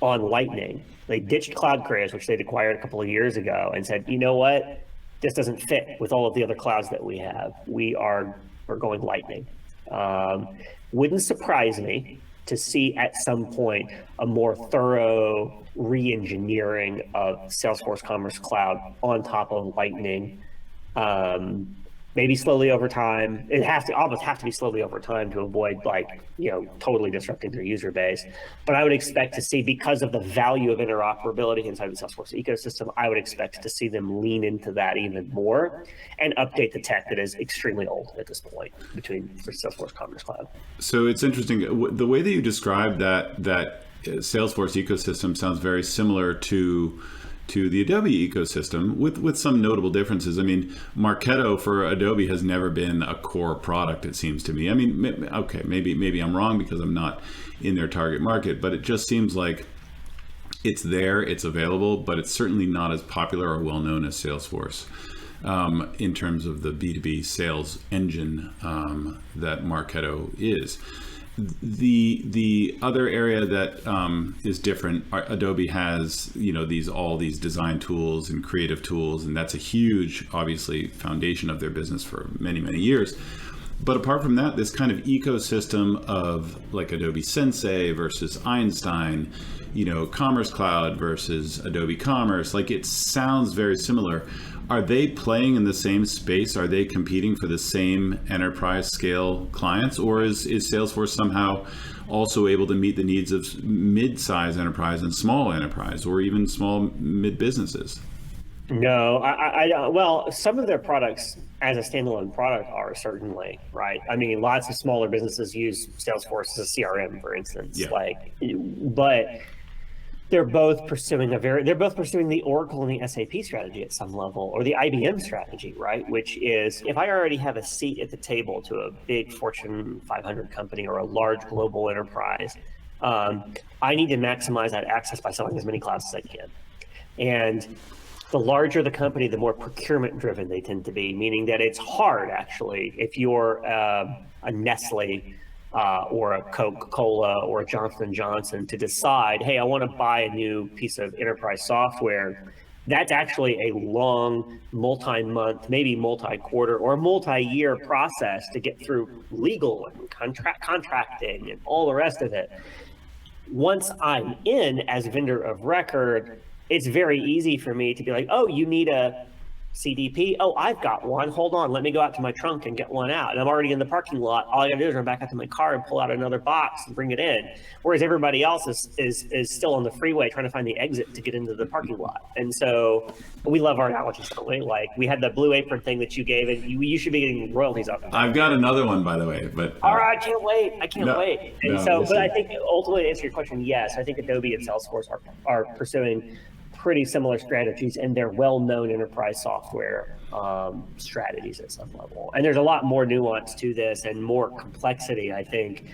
on Lightning. They ditched Cloud Creators, which they'd acquired a couple of years ago, and said, you know what? This doesn't fit with all of the other clouds that we have. We're going Lightning. Wouldn't surprise me to see at some point a more thorough re-engineering of Salesforce Commerce Cloud on top of Lightning. Maybe slowly over time. It almost have to be slowly over time to avoid totally disrupting their user base. But I would expect to see, because of the value of interoperability inside the Salesforce ecosystem, I would expect to see them lean into that even more and update the tech that is extremely old at this point for Salesforce Commerce Cloud. So it's interesting. The way that you described that Salesforce ecosystem sounds very similar to the Adobe ecosystem with some notable differences. I mean, Marketo for Adobe has never been a core product, it seems to me. I mean, okay, maybe I'm wrong because I'm not in their target market, but it just seems like it's there, it's available, but it's certainly not as popular or well known as Salesforce in terms of the B2B sales engine that Marketo is. The other area that is different, Adobe has all these design tools and creative tools, and that's a huge, obviously, foundation of their business for many years. But apart from that, this kind of ecosystem of like Adobe Sensei versus Einstein, Commerce Cloud versus Adobe Commerce, like it sounds very similar. Are they playing in the same space? Are they competing for the same enterprise scale clients? Or is Salesforce somehow also able to meet the needs of mid-size enterprise and small enterprise, or even small mid-businesses? No, I don't. Well, some of their products as a standalone product are certainly, right? I mean, lots of smaller businesses use Salesforce as a CRM, for instance. Yeah. But they're both pursuing the Oracle and the SAP strategy at some level, or the IBM strategy, right? Which is, if I already have a seat at the table to a big Fortune 500 company or a large global enterprise, I need to maximize that access by selling as many clouds as I can. And the larger the company, the more procurement driven they tend to be, meaning that it's hard, actually, if you're a Nestle or a Coca-Cola or a Johnson & Johnson, to decide, hey, I want to buy a new piece of enterprise software. That's actually a long, multi-month, maybe multi-quarter or multi-year process to get through legal and contracting and all the rest of it. Once I'm in as vendor of record, it's very easy for me to be like, oh, you need a CDP? Oh, I've got one. Hold on. Let me go out to my trunk and get one out. And I'm already in the parking lot. All I got to do is run back out to my car and pull out another box and bring it in. Whereas everybody else is still on the freeway trying to find the exit to get into the parking lot. And so we love our analogies, don't we? Like, we had the Blue Apron thing that you gave, and you should be getting royalties off of that. I've got another one, by the way. But all right, I can't wait. But I think ultimately, to answer your question, yes, I think Adobe and Salesforce are pursuing pretty similar strategies, and they're well-known enterprise software strategies at some level. And there's a lot more nuance to this and more complexity, I think,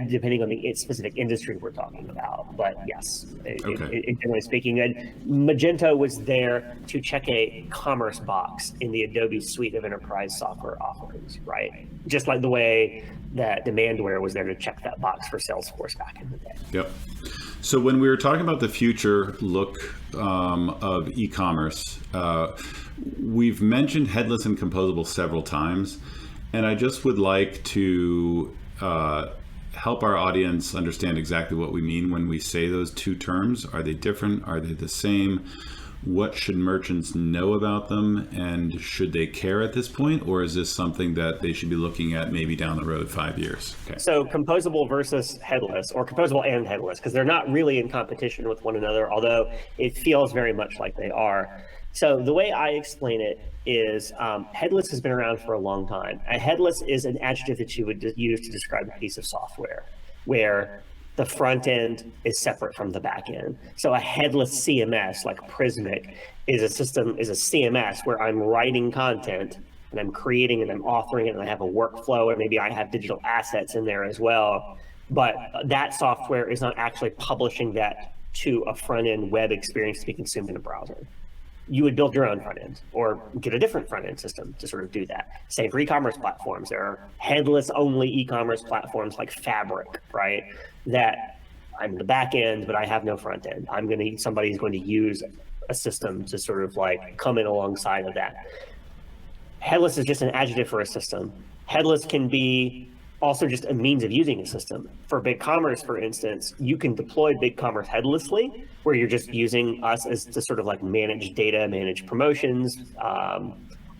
depending on the specific industry we're talking about. But yes, generally speaking, and Magento was there to check a commerce box in the Adobe suite of enterprise software offerings, right? Just like the way that Demandware was there to check that box for Salesforce back in the day. Yep. So when we were talking about the future look of e-commerce, we've mentioned headless and composable several times, and I just would like to help our audience understand exactly what we mean when we say those two terms. Are they different? Are they the same? What should merchants know about them, and should they care at this point, or is this something that they should be looking at maybe down the road 5 years? Okay. So composable versus headless, or composable and headless, because they're not really in competition with one another, although it feels very much like they are. So the way I explain it is headless has been around for a long time. A headless is an adjective that you would use to describe a piece of software where the front end is separate from the back end. So a headless CMS like Prismic is a CMS where I'm writing content and I'm creating and I'm authoring it and I have a workflow, and maybe I have digital assets in there as well. But that software is not actually publishing that to a front-end web experience to be consumed in a browser. You would build your own front end or get a different front end system to sort of do that. Same for e-commerce platforms. There are headless only e-commerce platforms like Fabric, right? That I'm the back end, but I have no front end. Somebody's going to use a system to sort of like come in alongside of that. Headless is just an adjective for a system. Headless can be also just a means of using a system. For BigCommerce, for instance, you can deploy BigCommerce headlessly, where you're just using us as to sort of like manage data, manage promotions,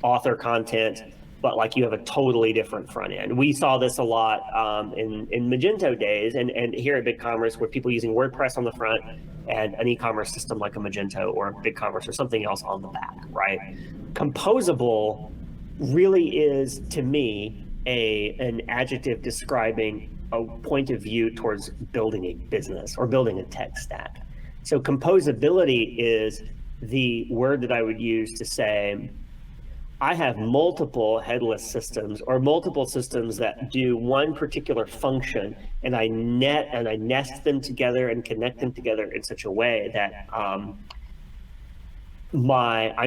author content, but like you have a totally different front end. We saw this a lot in Magento days and here at BigCommerce, where people using WordPress on the front and an e-commerce system like a Magento or BigCommerce or something else on the back, right? Composable really is, to me, an adjective describing a point of view towards building a business or building a tech stack. So composability is the word that I would use to say, I have multiple headless systems or multiple systems that do one particular function, and I nest them together and connect them together in such a way that I'm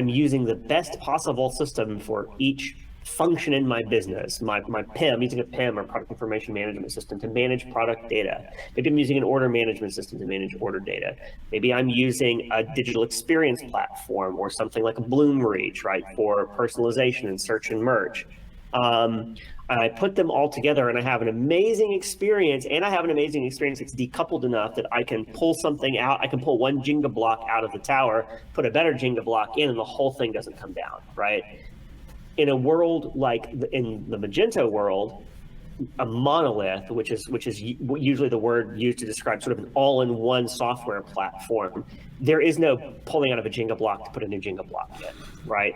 using the best possible system for each function in my business. My PIM, using a PIM or product information management system to manage product data. Maybe I'm using an order management system to manage order data. Maybe I'm using a digital experience platform or something like a Bloomreach, right, for personalization and search and merge. And I put them all together and I have an amazing experience, and I have an amazing experience that's decoupled enough that I can pull something out. I can pull one Jenga block out of the tower, put a better Jenga block in, and the whole thing doesn't come down, right? In a world like in the Magento world, a monolith, which is usually the word used to describe sort of an all-in-one software platform, there is no pulling out of a Jenga block to put a new Jenga block in, right?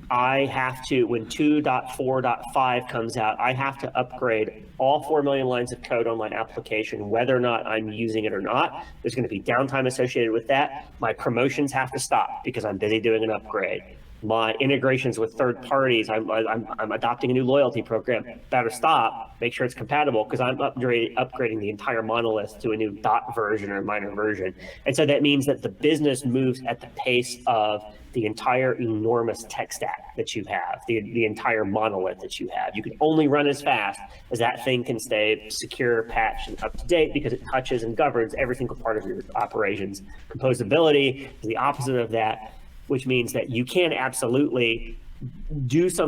I have to, when 2.4.5 comes out, I have to upgrade all 4 million lines of code on my application, whether or not I'm using it or not. There's going to be downtime associated with that. My promotions have to stop because I'm busy doing an upgrade. My integrations with third parties, I'm adopting a new loyalty program, better stop, make sure it's compatible, because I'm upgrading the entire monolith to a new dot version or minor version. And so that means that the business moves at the pace of the entire enormous tech stack that you have, the entire monolith that you have. You can only run as fast as that thing can stay secure, patched, and up to date, because it touches and governs every single part of your operations. Composability is the opposite of that, which means that you can absolutely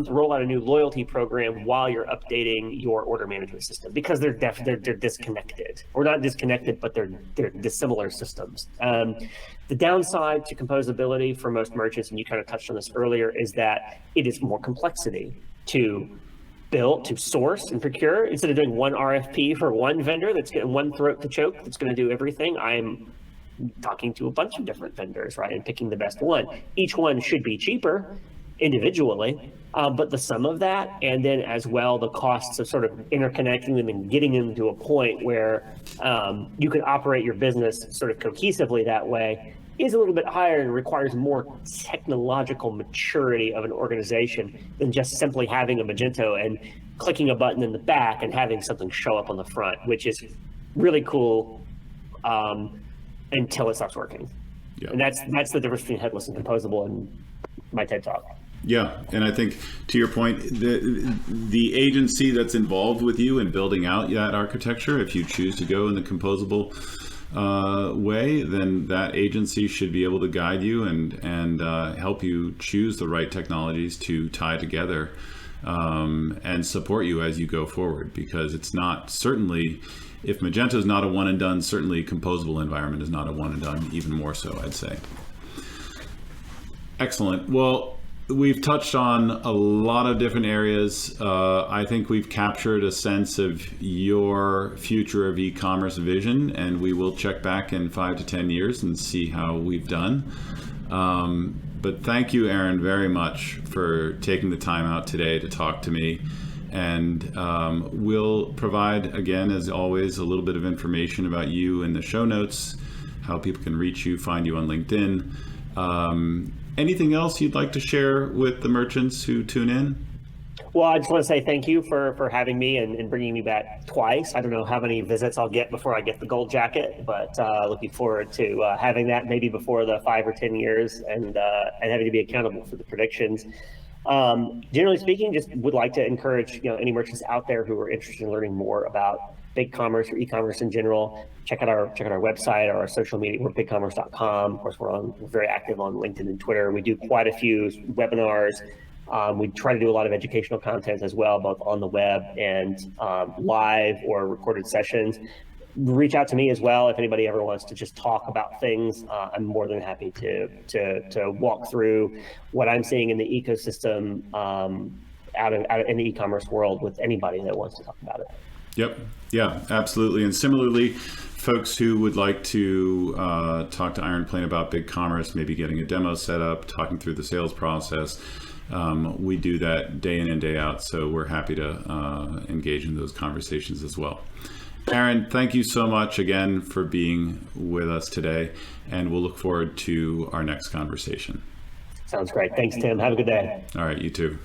roll out a new loyalty program while you're updating your order management system, because they're disconnected, or not disconnected, but they're dissimilar systems. The downside to composability for most merchants, and you kind of touched on this earlier, is that it is more complexity to build, to source and procure. Instead of doing one RFP for one vendor that's getting one throat to choke that's going to do everything, I'm talking to a bunch of different vendors, right, and picking the best one. Each one should be cheaper individually, but the sum of that, and then as well the costs of sort of interconnecting them and getting them to a point where you can operate your business sort of cohesively that way, is a little bit higher and requires more technological maturity of an organization than just simply having a Magento and clicking a button in the back and having something show up on the front, which is really cool until it stops working. Yeah. And that's the difference between headless and composable in my TED Talk. Yeah, and I think to your point, the agency that's involved with you in building out that architecture, if you choose to go in the composable way, then that agency should be able to guide you and help you choose the right technologies to tie together and support you as you go forward, because it's not, certainly, if Magento is not a one and done, certainly composable environment is not a one and done, even more so, I'd say. Excellent. Well, we've touched on a lot of different areas. I think we've captured a sense of your future of e-commerce vision, and we will check back in 5 to 10 years and see how we've done. But thank you, Aaron, very much for taking the time out today to talk to me. And we'll provide, again, as always, a little bit of information about you in the show notes, how people can reach you, find you on LinkedIn. Anything else you'd like to share with the merchants who tune in? Well, I just want to say thank you for having me and bringing me back twice. I don't know how many visits I'll get before I get the gold jacket, but looking forward to having that maybe before the 5 or 10 years and having to be accountable for the predictions. Generally speaking, just would like to encourage any merchants out there who are interested in learning more about BigCommerce or e-commerce in general. Check out our website or our social media. We're BigCommerce.com. Of course, we're very active on LinkedIn and Twitter. We do quite a few webinars. We try to do a lot of educational content as well, both on the web and live or recorded sessions. Reach out to me as well if anybody ever wants to just talk about things. I'm more than happy to walk through what I'm seeing in the ecosystem out in the e-commerce world with anybody that wants to talk about it. Yep. Yeah, absolutely. And similarly, folks who would like to talk to Iron Plane about BigCommerce, maybe getting a demo set up, talking through the sales process, we do that day in and day out. So we're happy to engage in those conversations as well. Aaron, thank you so much again for being with us today, and we'll look forward to our next conversation. Sounds great. Thanks, Tim. Have a good day. All right, you too.